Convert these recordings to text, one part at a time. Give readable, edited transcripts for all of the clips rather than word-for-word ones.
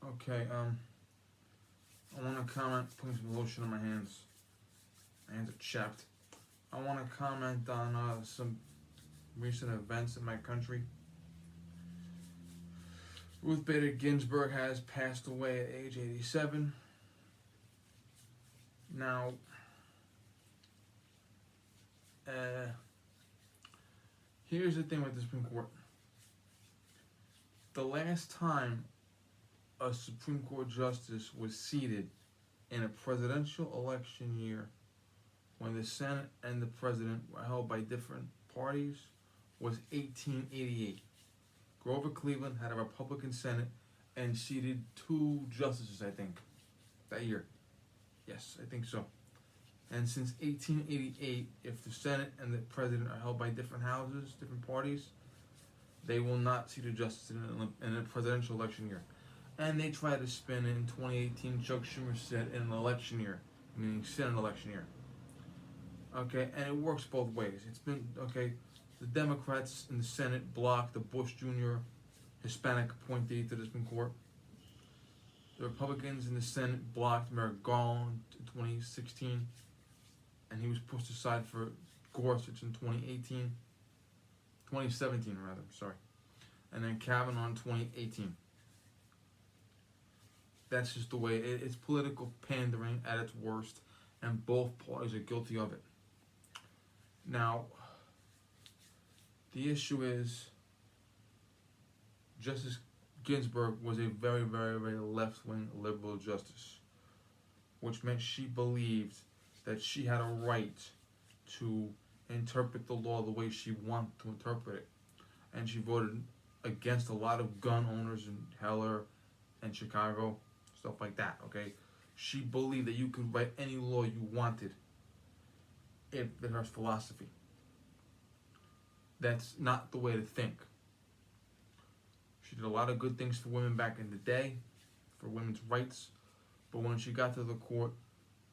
Okay, I want to comment, putting some lotion on my hands. My hands are chapped. I want to comment on some recent events in my country. Ruth Bader Ginsburg has passed away at age 87. Now, here's the thing with the Supreme Court. The last time a Supreme Court justice was seated in a presidential election year when the Senate and the President were held by different parties was 1888. Grover Cleveland had a Republican Senate and seated 2 justices, I think, that year. Yes, I think so. And since 1888, if the Senate and the President are held by different houses, different parties, they will not seat a justice in a presidential election year. And they tried to spin it in 2018. Chuck Schumer said in an election year, meaning Senate election year. Okay, and it works both ways. It's been, okay, the Democrats in the Senate blocked the Bush Jr. Hispanic appointee to the Supreme Court. The Republicans in the Senate blocked Merrick Garland in 2016, and he was pushed aside for Gorsuch in 2017 rather, sorry. And then Kavanaugh in 2018. That's just the way, it's political pandering at its worst, and both parties are guilty of it. Now, the issue is, Justice Ginsburg was a very, very, very left-wing liberal justice, which meant she believed that she had a right to interpret the law the way she wanted to interpret it. And she voted against a lot of gun owners in Heller and Chicago, stuff like that, okay? She believed that you could write any law you wanted if it her philosophy. That's not the way to think. She did a lot of good things for women back in the day, for women's rights, but when she got to the court,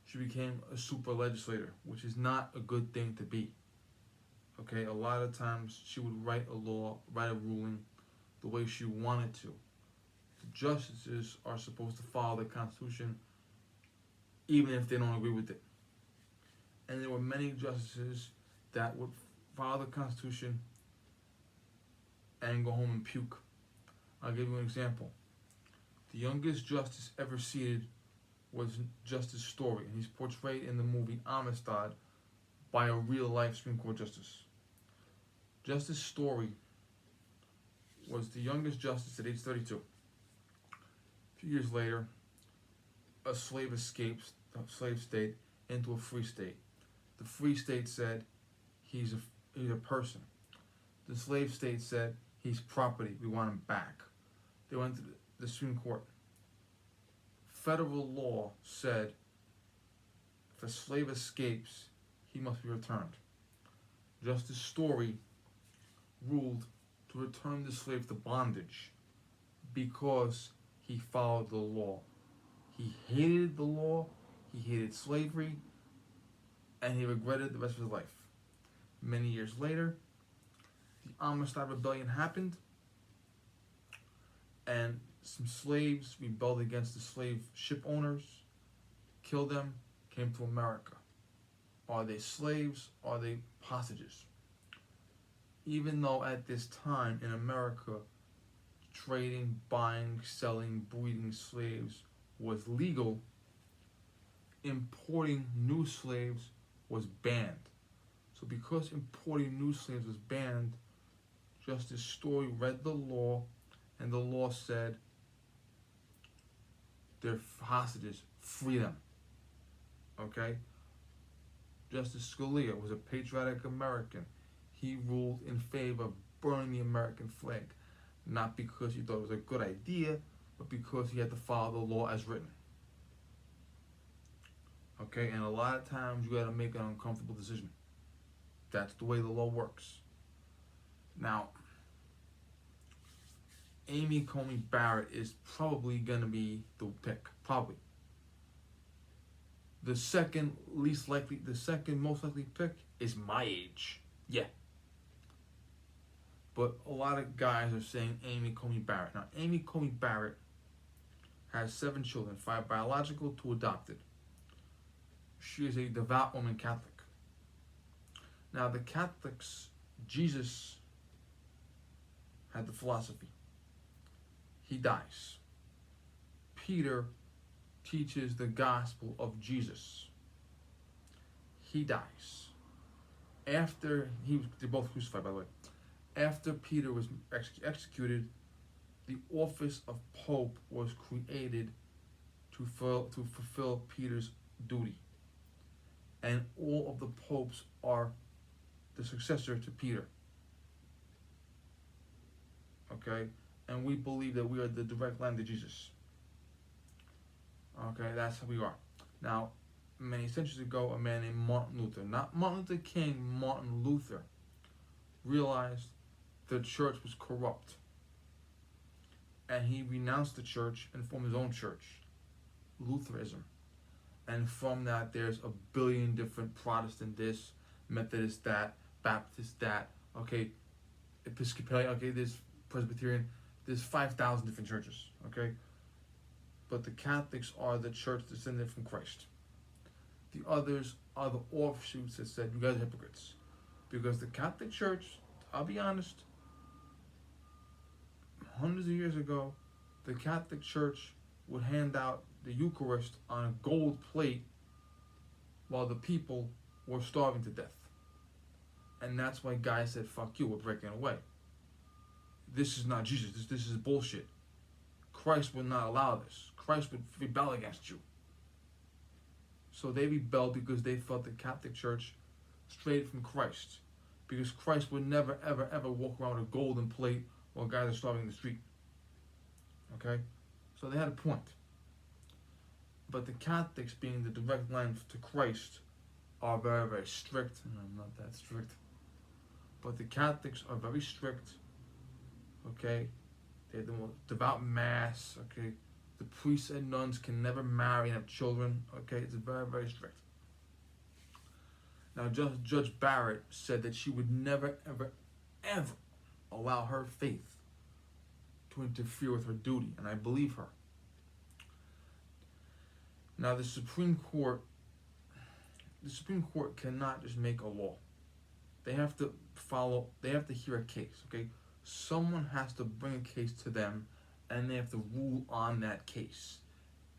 she became a super legislator, which is not a good thing to be. Okay, a lot of times she would write a law, write a ruling the way she wanted to. The justices are supposed to follow the Constitution even if they don't agree with it. And there were many justices that would follow the Constitution and go home and puke. I'll give you an example. The youngest justice ever seated was Justice Story, and he's portrayed in the movie Amistad by a real-life Supreme Court justice. Justice Story was the youngest justice at age 32. A few years later, a slave escapes the slave state into a free state. The free state said he's a person. The slave state said he's property. We want him back. They went to the Supreme Court. Federal law said if a slave escapes, he must be returned. Justice Story ruled to return the slave to bondage because he followed the law. He hated the law, he hated slavery, and he regretted the rest of his life. Many years later, the Amistad Rebellion happened, and some slaves rebelled against the slave ship owners, killed them, came to America. Are they slaves? Are they hostages? Even though at this time in America, trading, buying, selling, breeding slaves was legal, importing new slaves was banned. So because importing new slaves was banned, Justice Story read the law, and the law said, they're hostages, free them. Okay? Justice Scalia was a patriotic American. He ruled in favor of burning the American flag, not because he thought it was a good idea, but because he had to follow the law as written. Okay, and a lot of times you gotta make an uncomfortable decision. That's the way the law works. Now, Amy Coney Barrett is probably gonna be the pick, probably. The second most likely pick is my age. Yeah. But a lot of guys are saying Amy Coney Barrett. Now, Amy Coney Barrett has 7 children, 5 biological, 2 adopted. She is a devout Roman Catholic. Now, the Catholics, Jesus had the philosophy. He dies. Peter teaches the gospel of Jesus. He dies. They're both crucified, by the way. After Peter was executed, the office of Pope was created to fulfill Peter's duty. And all of the popes are the successor to Peter. Okay? And we believe that we are the direct line to Jesus. Okay, that's how we are. Now, many centuries ago, a man named Martin Luther, not Martin Luther King, Martin Luther, realized the church was corrupt. And he renounced the church and formed his own church, Lutheranism. And from that, there's a billion different Protestant this, Methodist that, Baptist that, okay, Episcopalian, okay, there's Presbyterian, there's 5,000 different churches, okay? But the Catholics are the church descended from Christ. The others are the offshoots that said, you guys are hypocrites. Because the Catholic Church, I'll be honest, hundreds of years ago, the Catholic Church would hand out the Eucharist on a gold plate while the people were starving to death. And that's why guys said, fuck you, we're breaking away. This is not Jesus, this is bullshit. Christ would not allow this. Christ would rebel against you. So they rebelled because they felt the Catholic Church strayed from Christ. Because Christ would never, ever, ever walk around with a golden plate while guys are starving in the street. Okay? So they had a point. But the Catholics, being the direct line to Christ, are very, very strict. I'm not that strict. But the Catholics are very strict. Okay? They have the most devout mass. Okay? The priests and nuns can never marry and have children. Okay? It's very, very strict. Now, Judge Barrett said that she would never, ever, ever allow her faith to interfere with her duty, and I believe her. Now, the Supreme Court cannot just make a law. They have to hear a case, okay? Someone has to bring a case to them, and they have to rule on that case.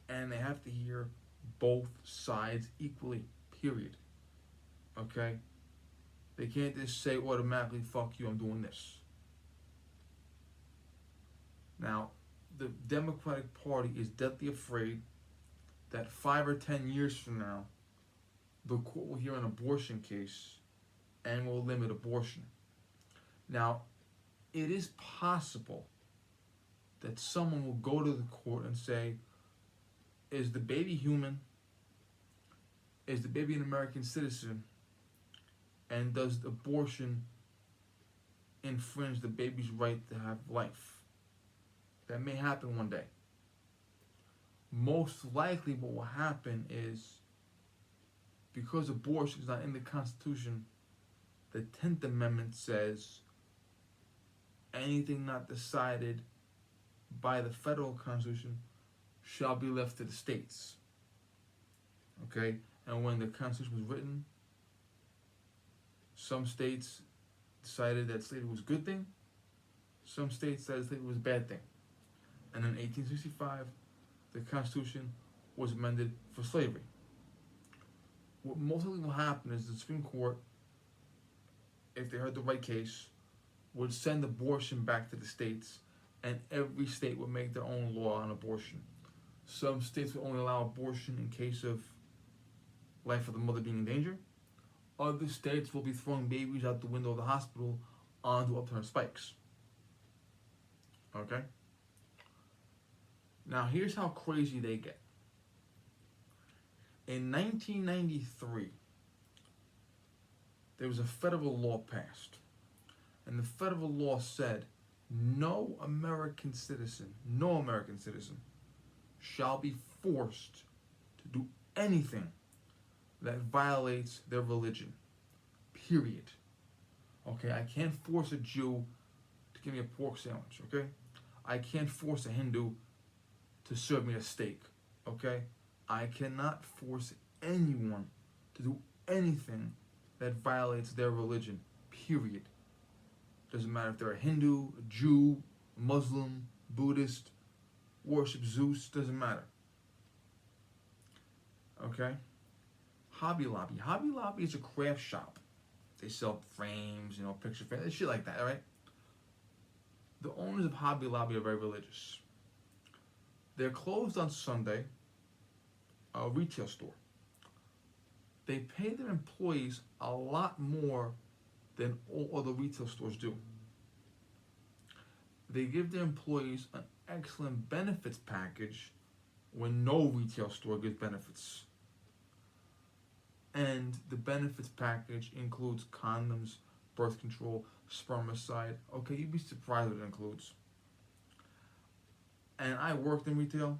And they have to hear both sides equally, period. Okay? They can't just say automatically, fuck you, I'm doing this. Now, the Democratic Party is deathly afraid that 5 or 10 years from now, the court will hear an abortion case and will limit abortion. Now, it is possible that someone will go to the court and say, is the baby human? Is the baby an American citizen? And does abortion infringe the baby's right to have life? That may happen one day. Most likely what will happen is, because abortion is not in the Constitution, the 10th Amendment says anything not decided by the federal Constitution shall be left to the states. Okay? And when the Constitution was written, some states decided that slavery was a good thing. Some states decided slavery was a bad thing. And in 1865, the Constitution was amended for slavery. What most likely will happen is the Supreme Court, if they heard the right case, would send abortion back to the states, and every state would make their own law on abortion. Some states will only allow abortion in case of life of the mother being in danger. Other states will be throwing babies out the window of the hospital onto upturned spikes. Okay? Now, here's how crazy they get. In 1993, there was a federal law passed. And the federal law said, no American citizen shall be forced to do anything that violates their religion. Period. Okay, I can't force a Jew to give me a pork sandwich, okay? I can't force a Hindu to serve me a steak, okay? I cannot force anyone to do anything that violates their religion, period. Doesn't matter if they're a Hindu, a Jew, a Muslim, Buddhist, worship Zeus, doesn't matter. Okay? Hobby Lobby. Hobby Lobby is a craft shop. They sell frames, picture frames, shit like that, alright? The owners of Hobby Lobby are very religious. They're closed on Sunday, a retail store. They pay their employees a lot more than all other retail stores do. They give their employees an excellent benefits package when no retail store gives benefits. And the benefits package includes condoms, birth control, spermicide. Okay, you'd be surprised what it includes. And I worked in retail,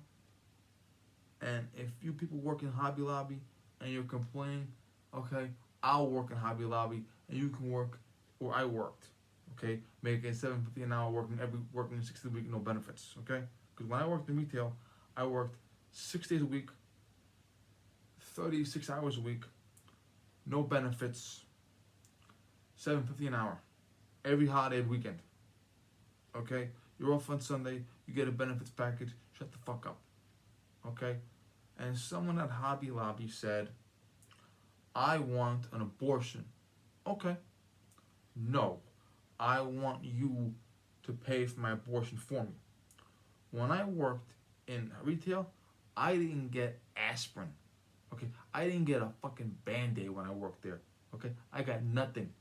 and if you people work in Hobby Lobby and you're complaining, okay, I'll work in Hobby Lobby and you can work where I worked, okay, making $7.50 an hour, working 60 a week, no benefits, okay? Because when I worked in retail, I worked 6 days a week, 36 hours a week, no benefits, $7.50 an hour, every holiday weekend, okay? You're off on Sunday, you get a benefits package, shut the fuck up, okay? And someone at Hobby Lobby said, I want an abortion. Okay. No, I want you to pay for my abortion for me. When I worked in retail, I didn't get aspirin. Okay, I didn't get a fucking Band-Aid when I worked there. Okay, I got nothing.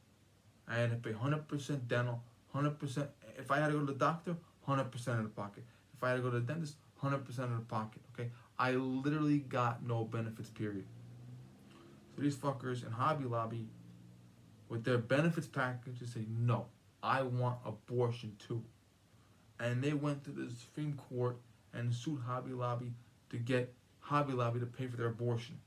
I had to pay 100% dental, 100%. If I had to go to the doctor, 100% of the pocket. If I had to go to the dentist, 100% of the pocket. Okay, I literally got no benefits, period. So these fuckers in Hobby Lobby, with their benefits package, they say, no, I want abortion too. And they went to the Supreme Court and sued Hobby Lobby to get Hobby Lobby to pay for their abortion.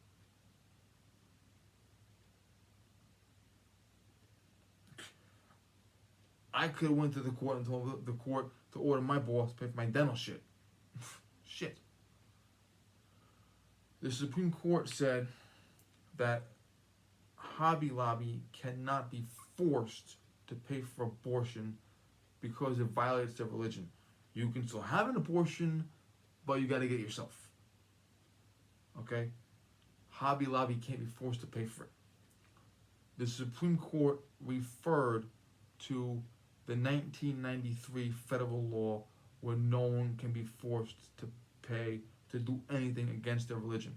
I could have went to the court and told the court to order my boss to pay for my dental shit. Shit. The Supreme Court said that Hobby Lobby cannot be forced to pay for abortion because it violates their religion. You can still have an abortion, but you got to get it yourself. Okay? Hobby Lobby can't be forced to pay for it. The Supreme Court referred to the 1993 federal law where no one can be forced to pay to do anything against their religion.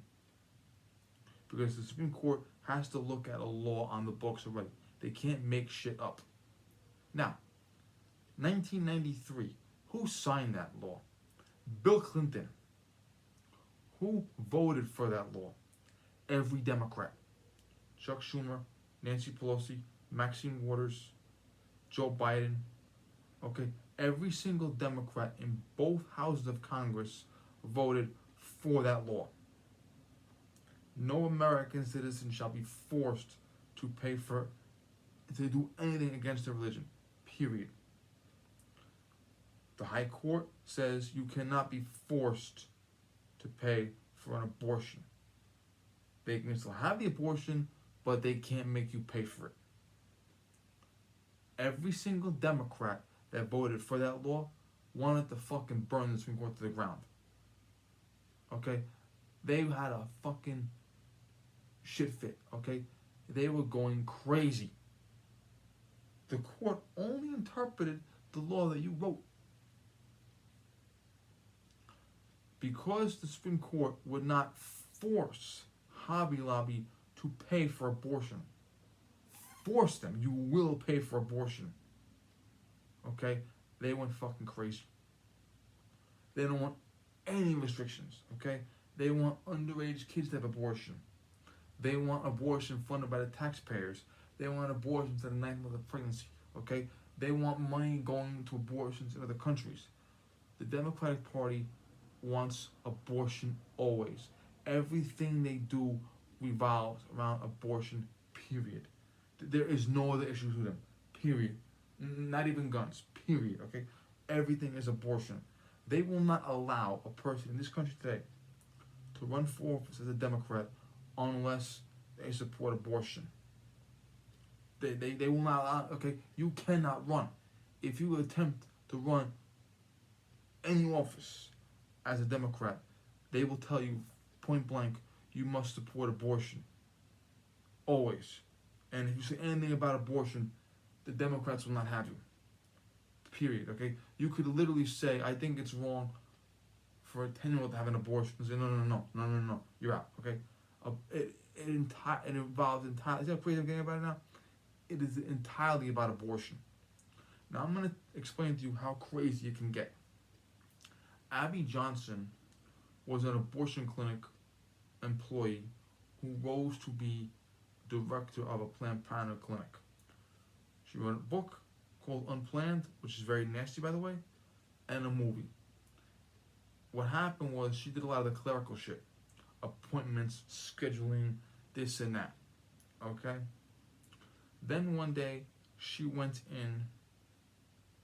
Because the Supreme Court has to look at a law on the books already. They can't make shit up. Now, 1993, who signed that law? Bill Clinton. Who voted for that law? Every Democrat. Chuck Schumer, Nancy Pelosi, Maxine Waters, Joe Biden. Okay, every single Democrat in both houses of Congress voted for that law. No American citizen shall be forced to pay for, to do anything against their religion. Period. The High Court says you cannot be forced to pay for an abortion. They can still have the abortion, but they can't make you pay for it. Every single Democrat that voted for that law wanted to fucking burn the Supreme Court to the ground. Okay? They had a fucking shit fit, okay? They were going crazy. The court only interpreted the law that you wrote. Because the Supreme Court would not force Hobby Lobby to pay for abortion. Force them. You will pay for abortion. Okay? They went fucking crazy. They don't want any restrictions, okay? They want underage kids to have abortion. They want abortion funded by the taxpayers. They want abortion to the 9th month of pregnancy, okay? They want money going to abortions in other countries. The Democratic Party wants abortion always. Everything they do revolves around abortion, period. There is no other issues with them, period. Not even guns, period, okay? Everything is abortion. They will not allow a person in this country today to run for office as a Democrat unless they support abortion. They will not allow, okay, you cannot run. If you attempt to run any office as a Democrat, they will tell you point blank, you must support abortion. Always. And if you say anything about abortion, the Democrats will not have you. Period, okay? You could literally say, I think it's wrong for a 10-year-old to have an abortion. And say, no, you're out, okay? It involves entirely, see how crazy I'm getting about it now? It is entirely about abortion. Now I'm going to explain to you how crazy it can get. Abby Johnson was an abortion clinic employee who rose to be director of a Planned Parenthood clinic. She wrote a book called Unplanned, which is very nasty, by the way, and a movie. What happened was she did a lot of the clerical shit. Appointments, scheduling, this and that. Okay? Then one day, she went in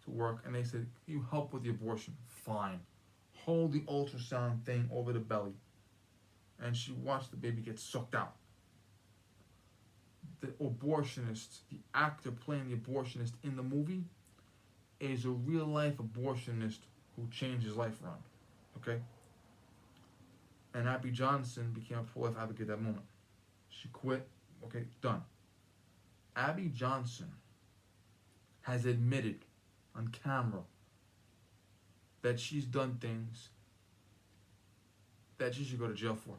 to work and they said, can you help with the abortion? Fine. Hold the ultrasound thing over the belly. And she watched the baby get sucked out. The abortionist, the actor playing the abortionist in the movie, is a real life abortionist who changed his life around. Okay? And Abby Johnson became a pro-life advocate at that moment. She quit. Okay, done. Abby Johnson has admitted on camera that she's done things that she should go to jail for.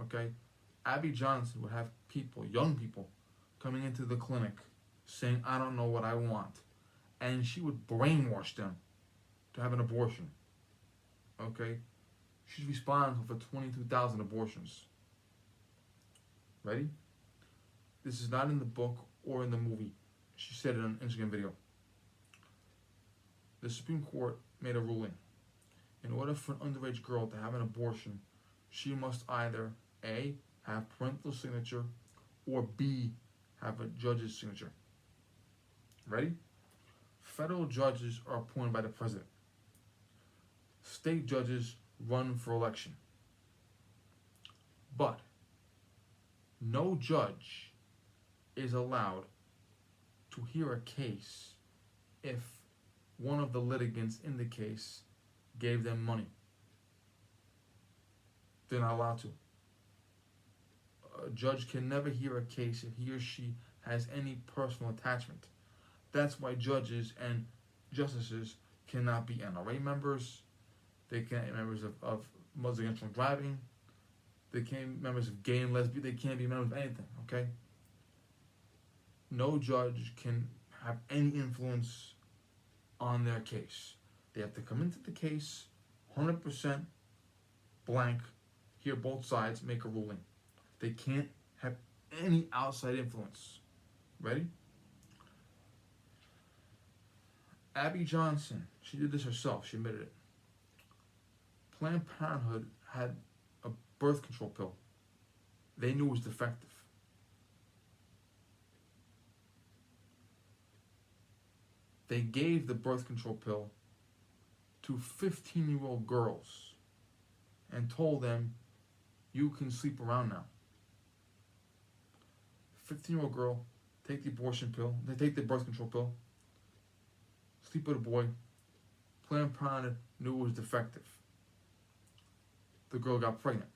Okay? Abby Johnson would have people, young people, coming into the clinic saying, I don't know what I want. And she would brainwash them to have an abortion. Okay? She's responsible for 22,000 abortions. Ready? This is not in the book or in the movie. She said it on an Instagram video. The Supreme Court made a ruling. In order for an underage girl to have an abortion, she must either A, have parental signature, or B, have a judge's signature. Ready? Federal judges are appointed by the president. State judges run for election. But no judge is allowed to hear a case if one of the litigants in the case gave them money. They're not allowed to. A judge can never hear a case if he or she has any personal attachment. That's why judges and justices cannot be NRA members. They can't be members of Muslims Against Drunk Driving. They can't be members of gay and lesbian. They can't be members of anything, okay? No judge can have any influence on their case. They have to come into the case 100% blank, hear both sides, make a ruling. They can't have any outside influence. Ready? Abby Johnson, she did this herself, she admitted it. Planned Parenthood had a birth control pill. They knew it was defective. They gave the birth control pill to 15-year-old girls and told them, you can sleep around now. 15-year-old girl, take the abortion pill, they take the birth control pill, sleep with a boy. Planned Parenthood knew it was defective. The girl got pregnant.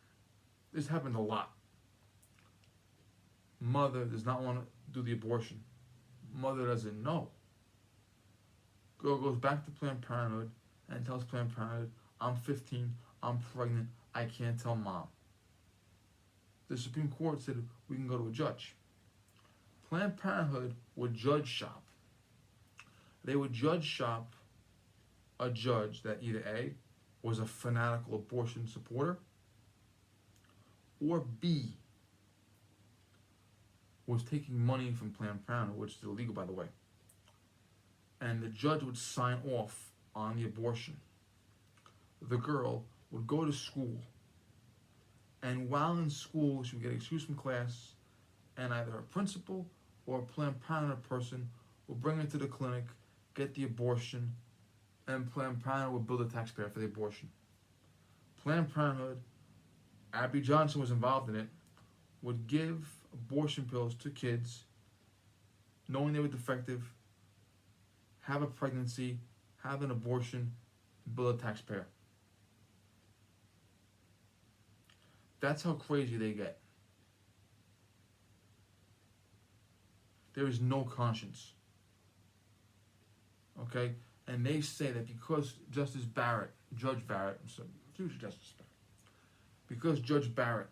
This happened a lot. Mother does not want to do the abortion. Mother doesn't know. Girl goes back to Planned Parenthood and tells Planned Parenthood, I'm 15, I'm pregnant, I can't tell mom. The Supreme Court said we can go to a judge. Planned Parenthood would judge shop. They would judge shop a judge that either A, was a fanatical abortion supporter, or B, was taking money from Planned Parenthood, which is illegal, by the way. And the judge would sign off on the abortion. The girl would go to school, and while in school, she would get excused from class, and either a principal or a Planned Parenthood person would bring her to the clinic, get the abortion, and Planned Parenthood would bill the taxpayer for the abortion. Planned Parenthood, Abby Johnson was involved in it, would give abortion pills to kids knowing they were defective, have a pregnancy, have an abortion, bill the taxpayer. That's how crazy they get. There is no conscience. Okay? And they say that because Judge Barrett, because Judge Barrett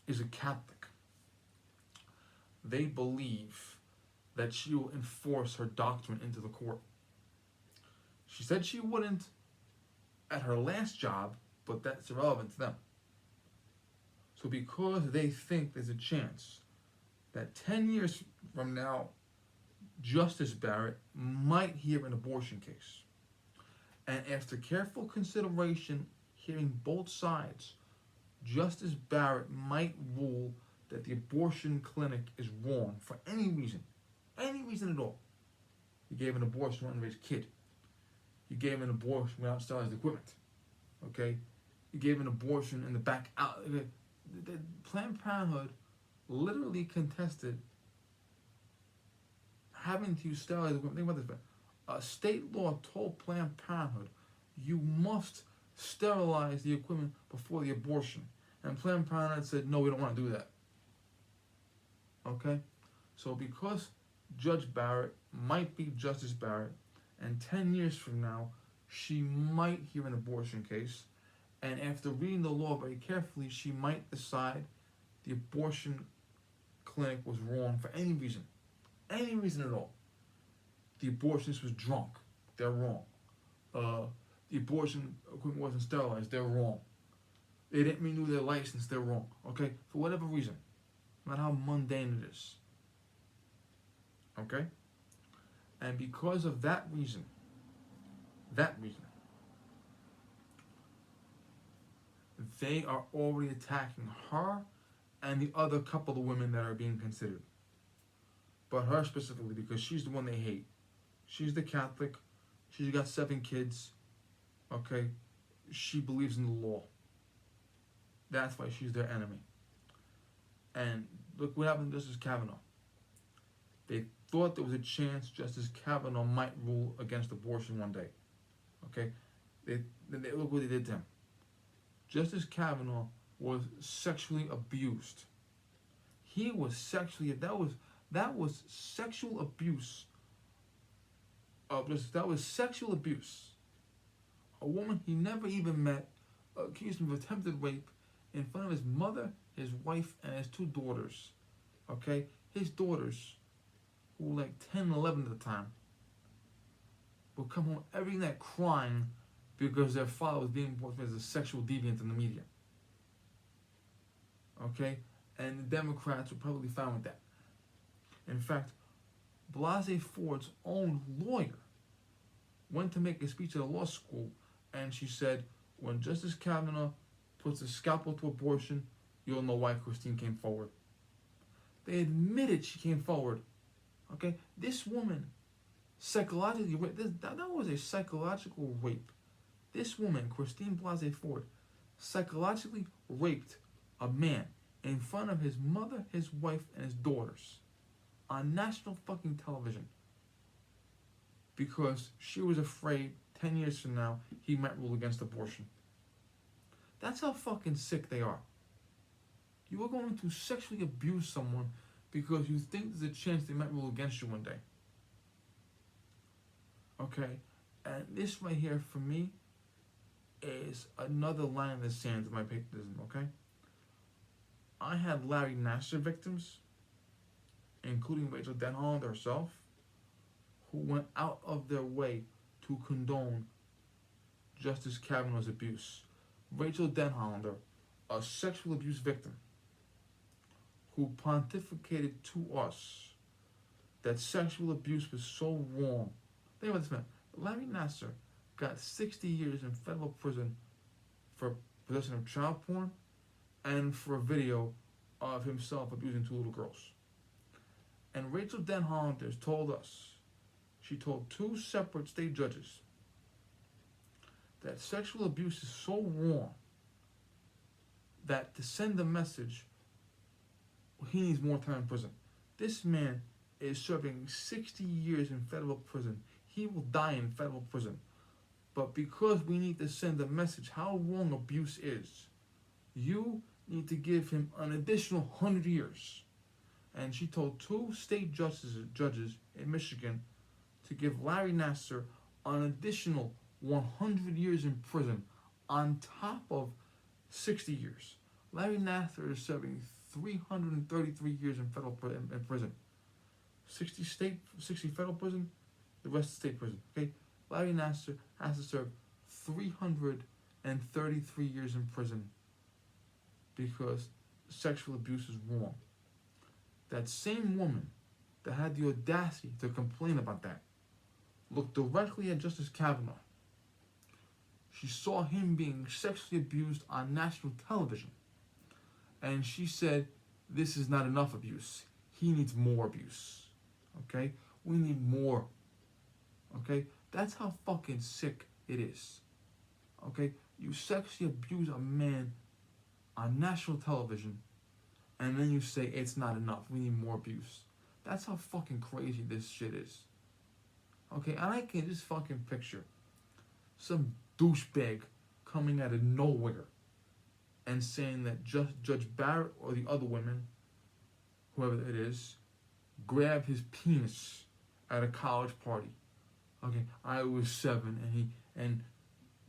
is a Catholic, they believe that she will enforce her doctrine into the court. She said she wouldn't at her last job, but that's irrelevant to them. So because they think there's a chance that 10 years from now, Justice Barrett might hear an abortion case, and after careful consideration, hearing both sides, Justice Barrett might rule that the abortion clinic is wrong for any reason at all. You gave an abortion to an unraised kid. You gave an abortion without sterilized equipment. Okay? You gave an abortion in the back out. The Planned Parenthood literally contested having to use sterilized equipment. Think about this. A state law told Planned Parenthood you must sterilize the equipment before the abortion. And Planned Parenthood said, no, we don't want to do that. Okay? So because Judge Barrett might be Justice Barrett, and 10 years from now, she might hear an abortion case, and after reading the law very carefully, she might decide the abortion clinic was wrong for any reason at all. The abortionist was drunk, they're wrong. The abortion equipment wasn't sterilized, they're wrong. They didn't renew their license, they're wrong. Okay? For whatever reason. No matter how mundane it is. Okay? And because of that reason, they are already attacking her and the other couple of women that are being considered. But her specifically, because she's the one they hate. She's the Catholic. She's got 7 kids. Okay? She believes in the law. That's why she's their enemy. And look what happened to Justice Kavanaugh. They thought there was a chance Justice Kavanaugh might rule against abortion one day. Okay? Look what they did to him. Justice Kavanaugh was sexually abused. He was sexually, that was sexual abuse. That was sexual abuse. A woman he never even met accused him of attempted rape in front of his mother, his wife, and his 2 daughters. Okay? His daughters, who were like 10 and 11 at the time, would come home every night crying because their father was being portrayed as a sexual deviant in the media. Okay? And the Democrats were probably fine with that. In fact, Blasey Ford's own lawyer went to make a speech at a law school, and she said, when Justice Kavanaugh puts a scalpel to abortion, you'll know why Christine came forward. They admitted she came forward. Okay? This woman psychologically raped. That was a psychological rape. This woman, Christine Blasey Ford, psychologically raped a man in front of his mother, his wife, and his daughters on national fucking television because she was afraid 10 years from now he might rule against abortion. That's how fucking sick they are. You are going to sexually abuse someone because you think there's a chance they might rule against you one day. Okay? And this right here, for me, is another line in the sand of my patriotism, okay? I had Larry Nassar victims, including Rachel Denhollander herself, who went out of their way to condone Justice Kavanaugh's abuse. Rachel Denhollander, a sexual abuse victim, who pontificated to us that sexual abuse was so wrong. Think about this, man. Larry Nassar got 60 years in federal prison for possession of child porn and for a video of himself abusing 2 little girls. And Rachel Denhollander told us, she told 2 separate state judges that sexual abuse is so wrong that to send a message, he needs more time in prison. This man is serving 60 years in federal prison. He will die in federal prison. But because we need to send a message how wrong abuse is, you need to give him an additional 100 years. And she told 2 state judges in Michigan to give Larry Nassar an additional 100 years in prison on top of 60 years. Larry Nassar is serving 333 years in federal prison. 60 federal prison, the rest is state prison. Okay, Larry Nassar has to serve 333 years in prison because sexual abuse is wrong. That same woman that had the audacity to complain about that looked directly at Justice Kavanaugh. She saw him being sexually abused on national television. And she said, this is not enough abuse. He needs more abuse. Okay? We need more. Okay? That's how fucking sick it is. Okay? You sexually abuse a man on national television, and then you say it's not enough. We need more abuse. That's how fucking crazy this shit is. Okay? And I can just fucking picture some douchebag coming out of nowhere and saying that Judge Barrett or the other women, whoever it is, grabbed his penis at a college party. Okay, I was 7 and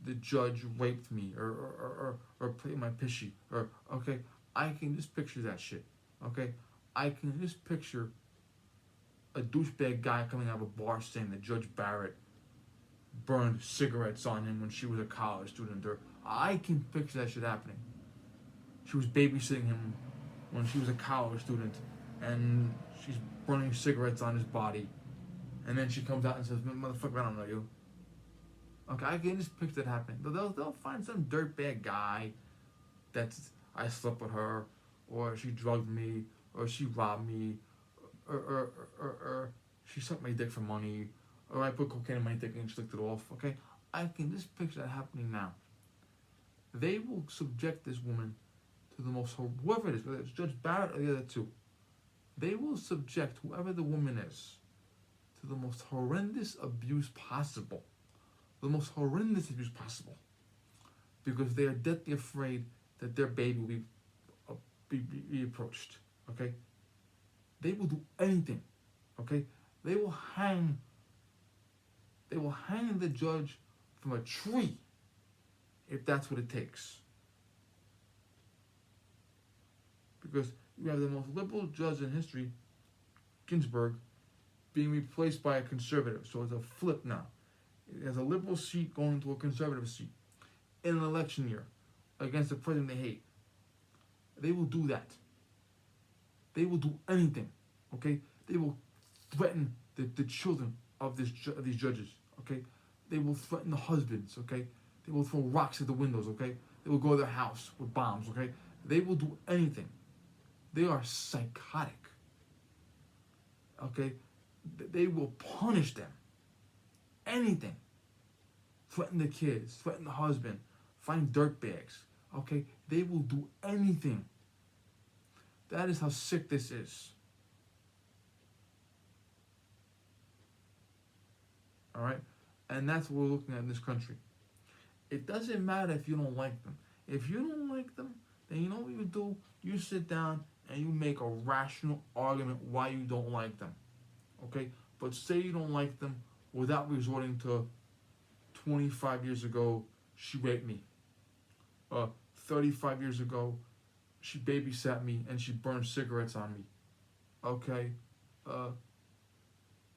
the judge raped me or played my pissy or okay, I can just picture that shit. Okay, I can just picture a douchebag guy coming out of a bar saying that Judge Barrett burned cigarettes on him when she was a college student. Or I can picture that shit happening. She was babysitting him when she was a college student, and she's burning cigarettes on his body. And then she comes out and says, "Motherfucker, I don't know you." Okay, I can just picture that happening. They'll find some dirtbag guy that's I slept with her, or she drugged me, or she robbed me, or she sucked my dick for money, or I put cocaine in my dick and she licked it off. Okay, I can just picture that happening now. They will subject this woman to the most, whoever it is, whether it's Judge Barrett or the other 2, they will subject whoever the woman is to the most horrendous abuse possible. The most horrendous abuse possible. Because they are deathly afraid that their baby will be approached. Okay? They will do anything. Okay? They will hang the judge from a tree if that's what it takes. Because you have the most liberal judge in history, Ginsburg, being replaced by a conservative. So it's a flip now. It has a liberal seat going into a conservative seat in an election year against the president they hate. They will do that. They will do anything. Okay? They will threaten the children of these judges. Okay? They will threaten the husbands. Okay? They will throw rocks at the windows. Okay? They will go to their house with bombs. Okay? They will do anything. They are psychotic. Okay? They will punish them. Anything. Threaten the kids, threaten the husband, find dirtbags. Okay? They will do anything. That is how sick this is. Alright? And that's what we're looking at in this country. It doesn't matter if you don't like them. If you don't like them, then you know what you do? You sit down and you make a rational argument why you don't like them. Okay? But say you don't like them without resorting to 25 years ago, she raped me. 35 years ago, she babysat me and she burned cigarettes on me. Okay?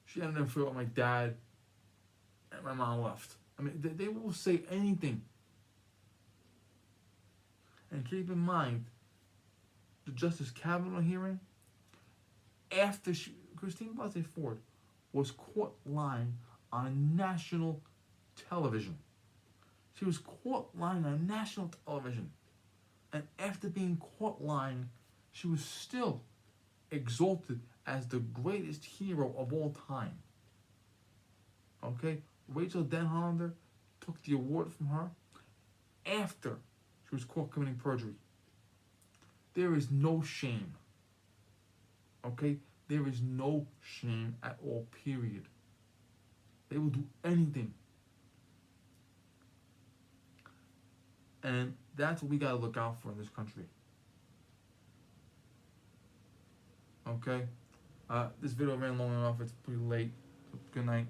She had an affair with my dad and my mom left. I mean, they will say anything. And keep in mind, the Justice Kavanaugh hearing, after Christine Blasey Ford was caught lying on national television. She was caught lying on national television. And after being caught lying, she was still exalted as the greatest hero of all time. Okay? Rachel Denhollander took the award from her after she was caught committing perjury. There is no shame. Okay? There is no shame at all, period. They will do anything. And that's what we gotta look out for in this country. Okay? This video ran long enough. It's pretty late. So good night.